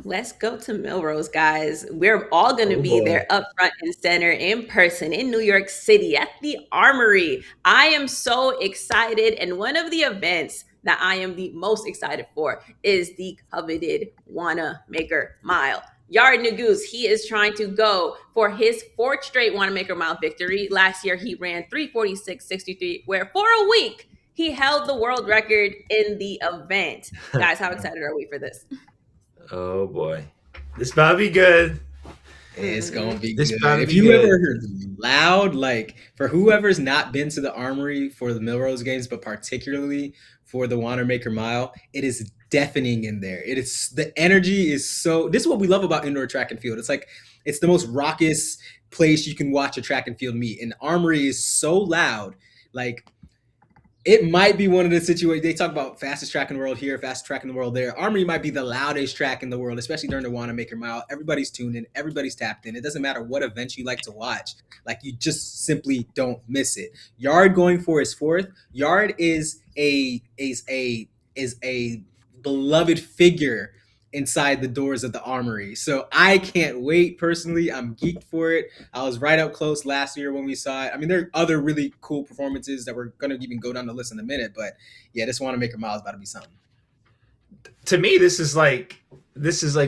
Let's go to Millrose, guys. We're all going to Oh be boy. there up front and center in person in New York City at the Armory. I am so excited. And one of the events that I am the most excited for is the coveted Wanamaker Mile. Yard Nagoose, he is trying to go for his fourth straight Wanamaker Mile victory. Last year, he ran 3:46:63, where for a week, he held the world record in the event. Guys, how excited are we for this? Oh boy. This about to be good. It's gonna be This good. about to If be you ever good. heard loud, like for whoever's not been to the Armory for the Millrose Games, but particularly for the Wanamaker Mile, it is deafening in there. It is the energy is so. This is what we love about indoor track and field. It's like it's the most raucous place you can watch a track and field meet. And the Armory is so loud, like it might be one of the situations they talk about fastest track in the world here, fastest track in the world there. Armory might be the loudest track in the world, especially during the Wanamaker Mile. Everybody's tuned in, everybody's tapped in. It doesn't matter what event you like to watch, like you just simply don't miss it. Yard going for his fourth. Yard is a beloved figure inside the doors of the Armory. So I can't wait personally. I'm geeked for it. I was right up close last year when we saw it. I mean, there are other really cool performances that we're going to even go down the list in a minute. But yeah, this Wanamaker Mile is about to be something. To me, this is like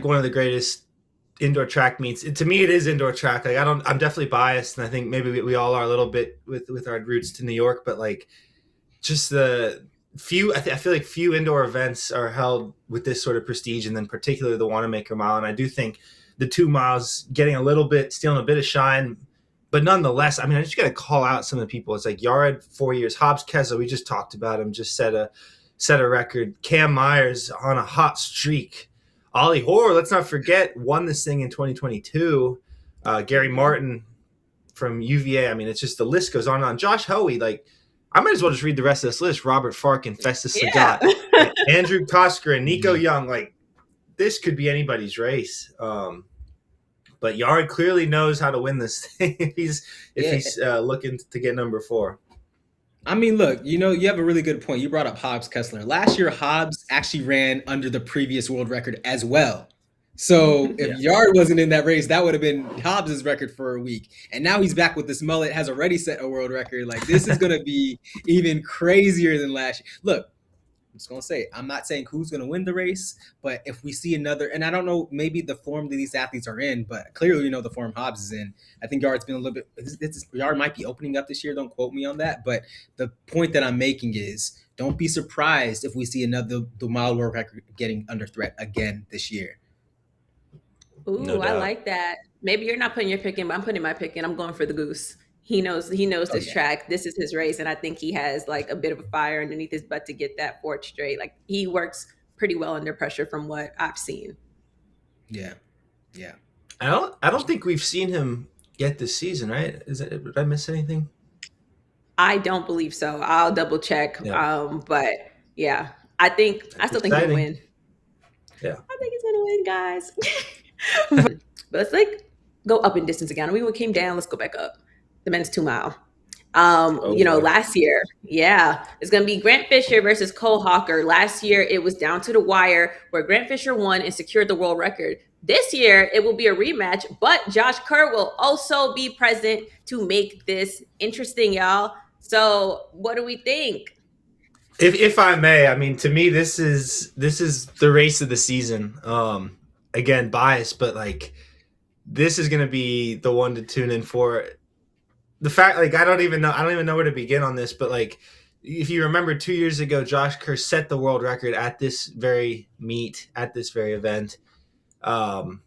one of the greatest indoor track meets. To me, it is indoor track. Like I'm definitely biased, and I think maybe we all are a little bit with our roots to New York, but like just the few I feel like few indoor events are held with this sort of prestige, and then particularly the Wanamaker Mile. And I do think the 2 miles getting a little bit, stealing a bit of shine, but nonetheless, I mean, I just got to call out some of the people. It's like Yard, 4 years. Hobbs Kessler, we just talked about him, just set a record. Cam Myers on a hot streak. Ollie Hoare, let's not forget, won this thing in 2022. Gary Martin from UVA. I mean, it's just the list goes on and on. Josh Hoey, like, I might as well just read the rest of this list. Robert Farkin, Festus Yeah. Sagat, Andrew Kosker, and Nico Young. Like, this could be anybody's race. But Yard clearly knows how to win this thing if he's looking to get number 4. I mean, look, you have a really good point. You brought up Hobbs Kessler. Last year, Hobbs actually ran under the previous world record as well. So if Yard wasn't in that race, that would have been Hobbs's record for a week. And now he's back with this mullet, has already set a world record. Like this is going to be even crazier than last year. Look, I'm just going to say, I'm not saying who's going to win the race, but if we see another, and I don't know, maybe the form that these athletes are in, but clearly, the form Hobbs is in. I think Yard's been a little bit, Yard might be opening up this year. Don't quote me on that. But the point that I'm making is don't be surprised if we see the mile world record getting under threat again this year. No Ooh, I doubt. like that. Maybe you're not putting your pick in, but I'm putting my pick in. I'm going for the goose. He knows Oh this yeah. track. This is his race, and I think he has like a bit of a fire underneath his butt to get that fourth straight. Like he works pretty well under pressure from what I've seen. Yeah. Yeah. I don't think we've seen him yet this season, right? Did I miss anything? I don't believe so. I'll double check. Yeah. But yeah, I That's still think he'll exciting. win. Yeah. I think he's gonna win, guys. But let's like go up in distance again. We came down. Let's go back up. The men's 2 mile. Oh boy. Last year, yeah, it's gonna be Grant Fisher versus Cole Hawker. Last year, it was down to the wire where Grant Fisher won and secured the world record. This year, it will be a rematch, but Josh Kerr will also be present to make this interesting, y'all. So, what do we think? If I may, I mean, to me, this is the race of the season. Again, biased, but like this is going to be the one to tune in for. The fact, like, I don't even know where to begin on this, but like, if you remember 2 years ago, Josh Kerr set the world record at this very meet, at this very event, um,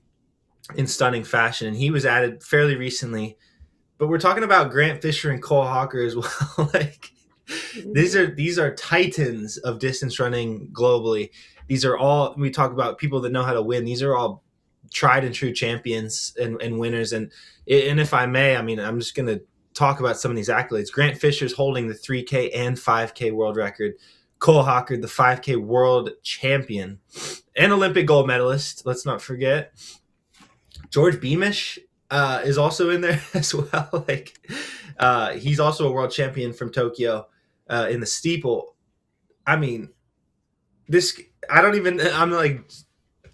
in stunning fashion, and he was added fairly recently. But we're talking about Grant Fisher and Cole Hawker as well. Like these are titans of distance running globally. These are all, we talk about people that know how to win. These are all tried and true champions and winners. And if I may, I mean, I'm just going to talk about some of these accolades. Grant Fisher's holding the 3K and 5K world record. Cole Hawker, the 5K world champion and Olympic gold medalist. Let's not forget. George Beamish is also in there as well. Like he's also a world champion from Tokyo in the steeple. I mean, this I don't even. I'm like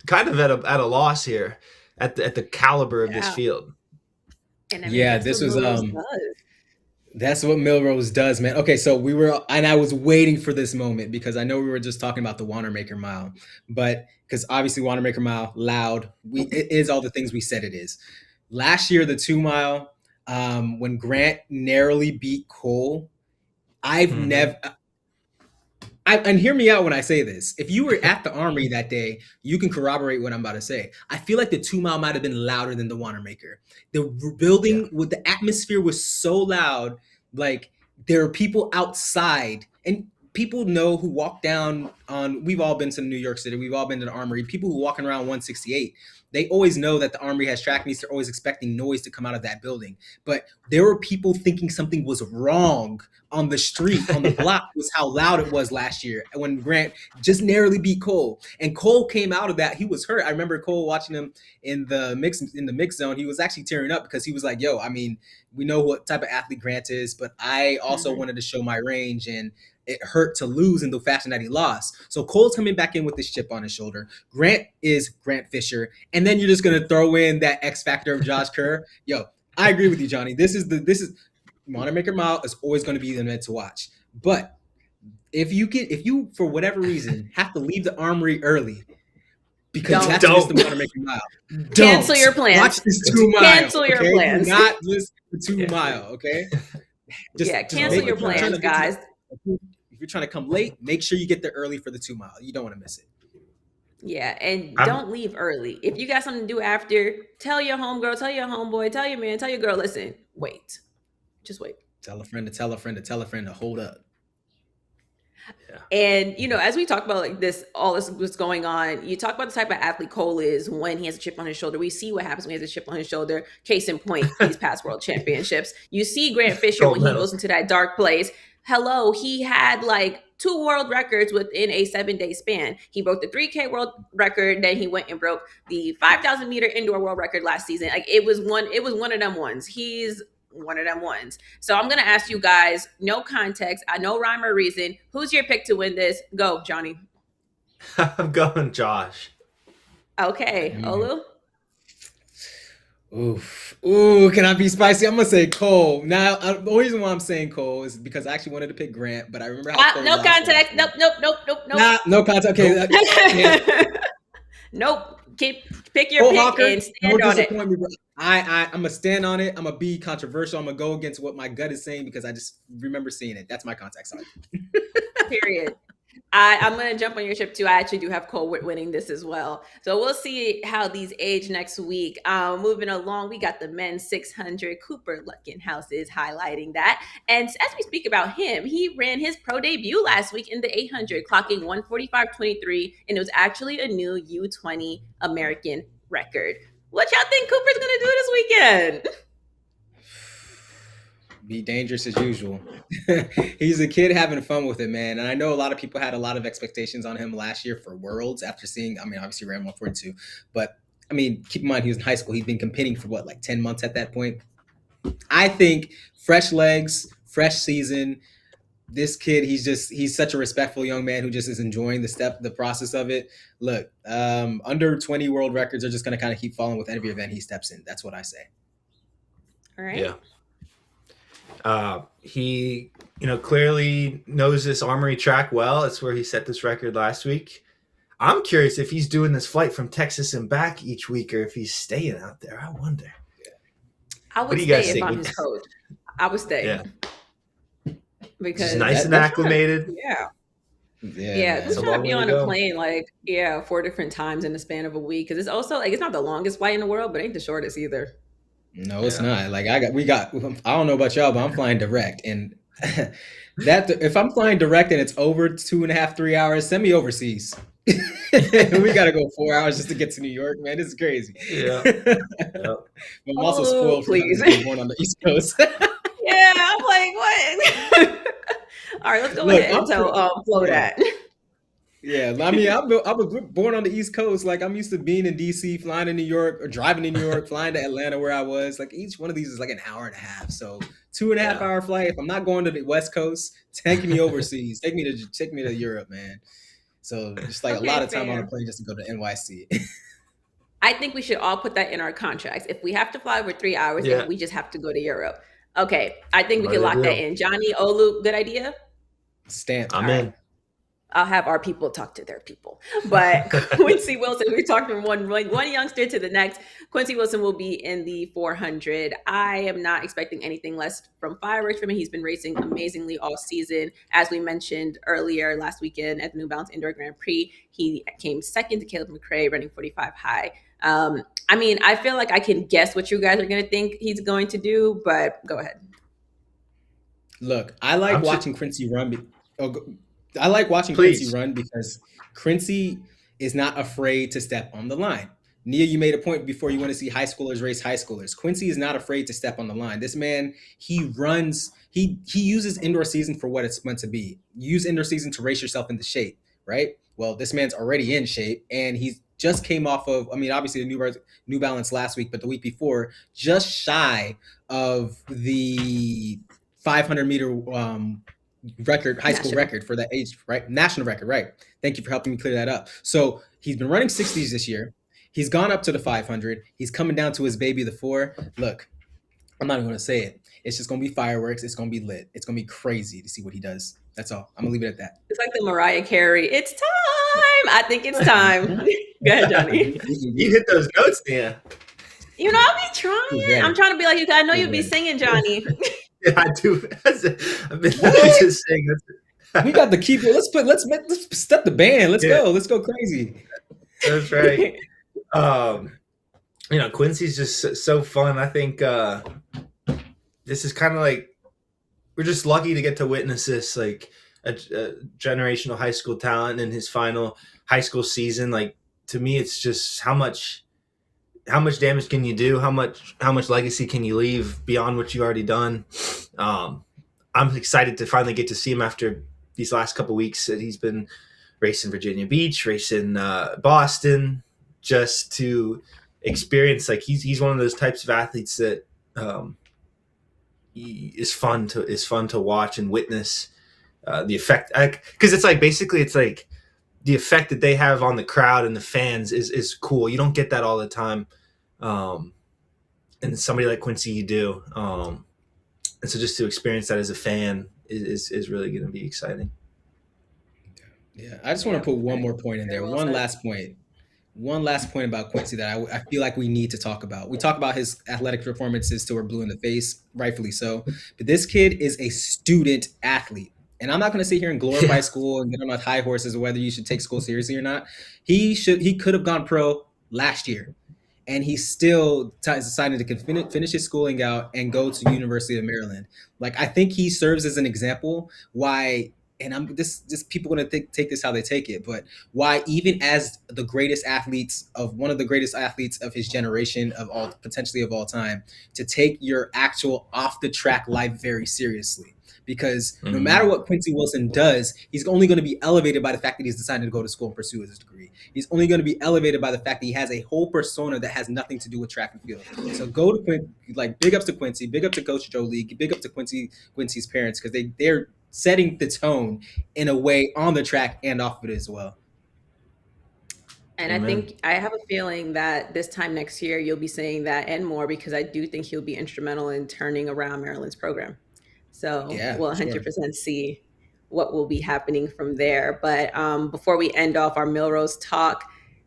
kind of at a loss here at the caliber of this Yeah. field. And I mean, Yeah, that's this what was Millrose does. that's what Millrose does, man. Okay, so I was waiting for this moment because I know we were just talking about the Wanamaker Mile, but because obviously Wanamaker Mile, loud, it is all the things we said it is. Last year, the 2 mile, when Grant narrowly beat Cole, I've never. And hear me out when I say this. If you were at the Armory that day, you can corroborate what I'm about to say. I feel like the 2 mile might have been louder than the Wanamaker. The building with the atmosphere was so loud, like there are people outside, and people know who walk down on. We've all been to New York City. We've all been to the Armory. People who walking around 168, they always know that the Armory has track meets. They're always expecting noise to come out of that building. But there were people thinking something was wrong on the street, on the block, was how loud it was last year when Grant just narrowly beat Cole. And Cole came out of that. He was hurt. I remember Cole watching him in the mix zone. He was actually tearing up because he was like, yo, I mean, we know what type of athlete Grant is, but I also wanted to show my range, and it hurt to lose in the fashion that he lost. So Cole's coming back in with this chip on his shoulder. Grant is Grant Fisher. And then you're just going to throw in that X factor of Josh Kerr. Yo, I agree with you, Johnny. This is Wanamaker Mile is always going to be the event to watch. But if you for whatever reason have to leave the Armory early because you have to miss the Wanamaker Mile, cancel your plans. Watch this 2 mile. Cancel your plans. Do not miss the 2 mile. Okay. Cancel your plans, guys. If you're trying to come late, make sure you get there early for the 2 mile. You don't want to miss it. Yeah, and don't leave early. If you got something to do after, tell your homegirl, tell your homeboy, tell your man, tell your girl, listen, wait. Just wait. Tell a friend to tell a friend to tell a friend to hold up. Yeah. And, as we talk about like this, all this was going on, you talk about the type of athlete Cole is when he has a chip on his shoulder. We see what happens when he has a chip on his shoulder. Case in point, these past world championships. You see Grant Fisher when he goes into that dark place. Hello, he had like 2 world records within a 7-day span. He broke the 3K world record, then he went and broke the 5,000 meter indoor world record last season. Like it was one of them ones. He's one of them ones. So I'm gonna ask you guys, no context, no rhyme or reason. Who's your pick to win this? Go, Johnny. I'm going Josh. Okay, Olu. Ooh, can I be spicy? I'm gonna say Cole. Now, the only reason why I'm saying Cole is because I actually wanted to pick Grant, but I remember how no context. Nope. Nah, no context. Okay. Nope. Pick your pick Hawker, and stand on it. Me, bro. I'm gonna stand on it. I'm gonna be controversial. I'm gonna go against what my gut is saying because I just remember seeing it. That's my context. Period. I'm going to jump on your ship too. I actually do have Cole winning this as well. So we'll see how these age next week. Moving along, we got the men's 600. Cooper Luckenhouse is highlighting that. And as we speak about him, he ran his pro debut last week in the 800, clocking 1:45.23, and it was actually a new U20 American record. What y'all think Cooper's going to do this weekend? Be dangerous as usual. He's a kid having fun with it, man. And I know a lot of people had a lot of expectations on him last year for Worlds after seeing, obviously ran 142, but keep in mind he was in high school. He'd been competing for 10 months at that point. I think fresh legs, fresh season. This kid, he's such a respectful young man who just is enjoying the process of it. Look, under 20 world records are just going to kind of keep falling with every event he steps in. That's what I say. All right. Yeah. He, clearly knows this Armory track well. It's where he set this record last week. I'm curious if he's doing this flight from Texas and back each week or if he's staying out there. I wonder. I would stay if I'm his coach. I would stay. Yeah. Because he's nice and acclimated. Yeah. Just trying to be on a plane 4 different times in the span of a week. Because it's also it's not the longest flight in the world, but ain't the shortest either. No, it's not. I don't know about y'all, but I'm flying direct. And if I'm flying direct and it's over 2.5, 3 hours, send me overseas. We got to go 4 hours just to get to New York, man. This is crazy. Yeah. But I'm also spoiled for being born on the East Coast. Yeah, I'm like, what? All right, let's go ahead and tell FloTrack. Yeah, I was born on the East Coast. I'm used to being in DC, flying to New York, or driving to New York, flying to Atlanta where I was. Each one of these is an hour and a half. So 2.5 hour flight. If I'm not going to the West Coast, take me overseas. Take me to Europe, man. So just like a lot Okay, of time on a fair. plane just to go to NYC. I think we should all put that in our contracts. If we have to fly over 3 hours, Yeah. then we just have to go to Europe. Okay, I think we Part can of the lock that deal. in. Johnny, Olu, good idea? Stamp. I'm All right. in. I'll have our people talk to their people. But Quincy Wilson, we talked from one youngster to the next. Quincy Wilson will be in the 400. I am not expecting anything less from fireworks from him. He's been racing amazingly all season. As we mentioned earlier last weekend at the New Balance Indoor Grand Prix, he came second to Caleb McRae, running 45 high. I mean, I feel like I can guess what you guys are going to think he's going to do, but go ahead. Look, I like I'm watching Quincy run. I like watching Please. Quincy run because Quincy is not afraid to step on the line. Nia, you made a point before, you want to see high schoolers race high schoolers. Quincy is not afraid to step on the line. This man, he runs, he uses indoor season for what it's meant to be. You use indoor season to race yourself into shape, right? Well, this man's already in shape, and he's just came off of, I mean, obviously the New Balance last week, but the week before, just shy of the 500 meter record, high school record for that age, right? National record, right? Thank you for helping me clear that up. So he's been running 60s this year. He's gone up to the 500. He's coming down to his baby, the 4. Look, I'm not even going to say it. It's just going to be fireworks. It's going to be lit. It's going to be crazy to see what he does. That's all. I'm going to leave it at that. It's like the Mariah Carey, it's time. I think it's time. Go ahead, Johnny. You hit those notes, Nia. You know, I'll be trying. I'm trying to be like you. I know you'd be singing, Johnny. Yeah, I do. I've been just saying that. We got the keyboard. Let's step the band. Let's go. Let's go crazy. That's right. Quincy's just so fun. I think this is kind of like we're just lucky to get to witness this, like a generational high school talent in his final high school season. Like, to me, it's just how much damage can you do? How much legacy can you leave beyond what you've already done? I'm excited to finally get to see him after these last couple of weeks that he's been racing Virginia Beach, racing Boston, just to experience. Like, he's one of those types of athletes that is fun to watch and witness the effect. Because it's like basically it's like the effect that they have on the crowd and the fans is cool. You don't get that all the time. And somebody like Quincy, you do. And so just to experience that as a fan is really going to be exciting. Yeah, I just want to put one more point in there. One last point about Quincy that I feel like we need to talk about. We talk about his athletic performances till we're blue in the face, rightfully so. But this kid is a student athlete. And I'm not going to sit here and glorify school and get on my high horses of whether you should take school seriously or not. He could have gone pro last year, and he still decided to finish his schooling out and go to University of Maryland. Like, I think he serves as an example why, and I'm this people going to take this how they take it, but why even as the greatest athletes of one of the greatest athletes of his generation potentially of all time, to take your actual off the track life very seriously. Because no matter what Quincy Wilson does, he's only going to be elevated by the fact that he's decided to go to school and pursue his degree. He's only going to be elevated by the fact that he has a whole persona that has nothing to do with track and field. So go to big ups to Quincy, big up to Coach Joe Lee, big up to Quincy's parents, because they're setting the tone in a way on the track and off of it as well. And I think I have a feeling that this time next year you'll be saying that and more, because I do think he'll be instrumental in turning around Maryland's program. So we'll 100% see what will be happening from there. But before we end off our Millrose talk,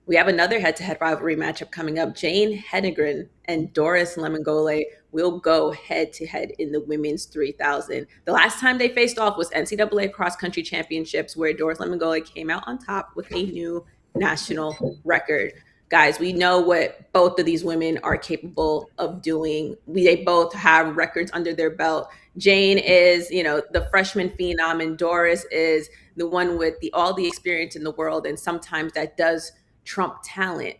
we have another head-to-head rivalry matchup coming up. Jane Hedegren and Doris Lemangole will go head-to-head in the women's 3,000. The last time they faced off was NCAA cross-country championships, where Doris Lemangole came out on top with a new national record. Guys, we know what both of these women are capable of doing. They both have records under their belt. Jane is, the freshman phenom, and Doris is the one with all the experience in the world, and sometimes that does trump talent.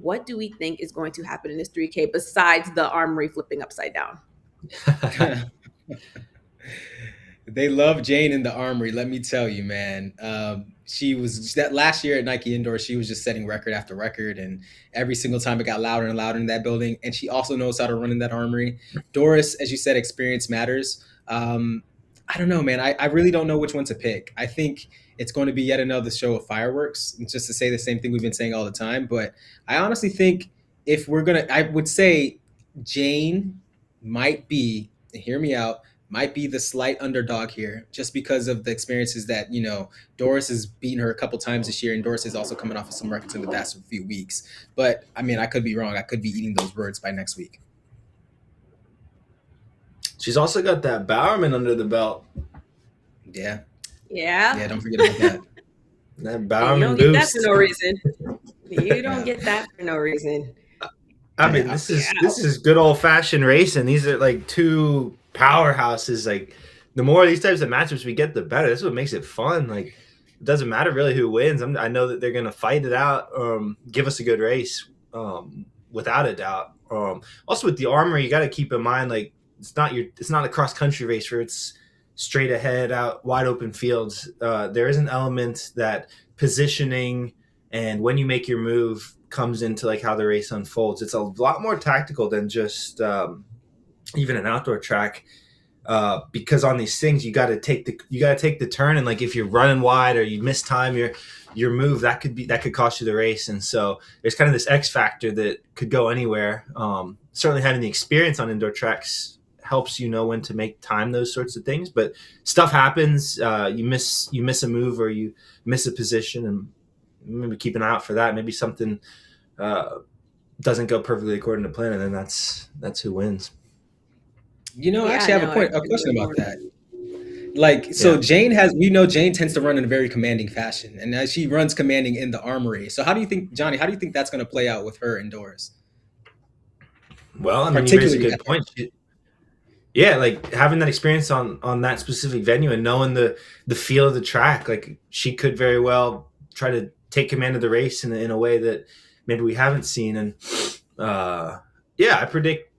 What do we think is going to happen in this 3K besides the armory flipping upside down? They love Jane in the armory, let me tell you, man. She was that last year at Nike Indoor, she was just setting record after record, and every single time it got louder and louder in that building. And she also knows how to run in that armory. Doris, as you said, experience matters. I don't know, man. I really don't know which one to pick. I think it's going to be yet another show of fireworks. It's just to say the same thing we've been saying all the time. But I honestly think if we're going to, I would say Jane might be, and hear me out, might be the slight underdog here just because of the experiences that, Doris has beaten her a couple times this year, and Doris is also coming off of some records in the past few weeks. But I mean, I could be wrong. I could be eating those words by next week. She's also got that Bowerman under the belt. Yeah. Yeah. Yeah, don't forget about that. That Bowerman You don't boost. get that for no reason. You don't get that for no reason. I mean, this is good old fashioned racing. These are like two powerhouses. Like, the more of these types of matchups we get, the better. This is what makes it fun. Like, it doesn't matter really who wins. I know that they're gonna fight it out, give us a good race, without a doubt. Also with the Armory, you got to keep in mind, like, it's not a cross country race where it's straight ahead out wide open fields. There is an element that positioning and when you make your move comes into like how the race unfolds. It's a lot more tactical than just even an outdoor track, because on these things you got to take the turn, and like if you're running wide or you miss time your move, that could cost you the race. And so there's kind of this X factor that could go anywhere. Certainly having the experience on indoor tracks helps when to make time, those sorts of things, but stuff happens. You miss a move or you miss a position, and maybe keep an eye out for that. Maybe something doesn't go perfectly according to plan, and then that's who wins. Actually, I have a question about that. Like, so Jane Jane tends to run in a very commanding fashion, and as she runs commanding in the Armory. So how do you think that's going to play out with her indoors? Well, I mean, you raise a good point. Yeah, like having that experience on that specific venue and knowing the feel of the track, like she could very well try to take command of the race in a way that maybe we haven't seen. And I predict,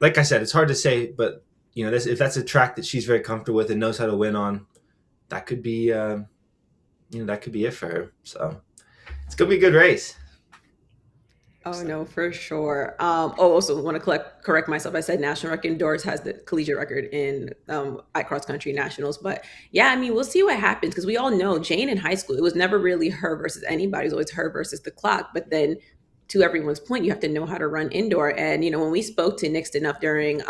like I said, it's hard to say, but if that's a track that she's very comfortable with and knows how to win on, that could be it for her. So it's gonna be a good race. Oh, no, for sure. Also want to correct myself. I said national record. Doris has the collegiate record in at cross country nationals. But yeah, I mean, we'll see what happens, because we all know Jane in high school, it was never really her versus anybody. It was always her versus the clock. But then, to everyone's point, you have to know how to run indoor. And when we spoke to Nick Enough during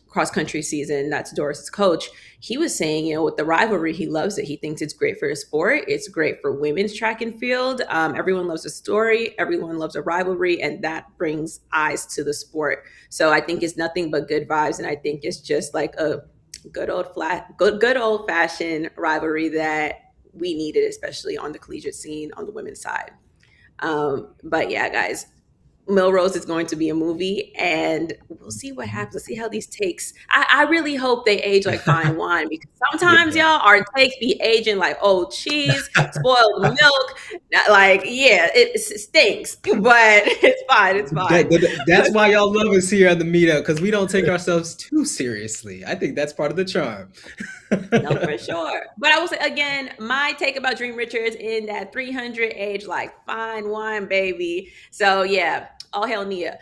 cross country season, that's Doris's coach, he was saying, with the rivalry, he loves it. He thinks it's great for the sport. It's great for women's track and field. Everyone loves a story. Everyone loves a rivalry, and that brings eyes to the sport. So I think it's nothing but good vibes, and I think it's just like a good old fashioned rivalry that we needed, especially on the collegiate scene on the women's side. But yeah, guys, Millrose is going to be a movie, and we'll see what happens. Let's see how these takes. I really hope they age like fine wine, because sometimes y'all, our takes be aging like old cheese, spoiled milk. Like, it stinks, but it's fine. It's fine. That's why y'all love us here on the meetup, because we don't take ourselves too seriously. I think that's part of the charm. No, for sure. But I will say again, my take about Dream Richards in that 300 age like fine wine, baby. So yeah. All hell Nia.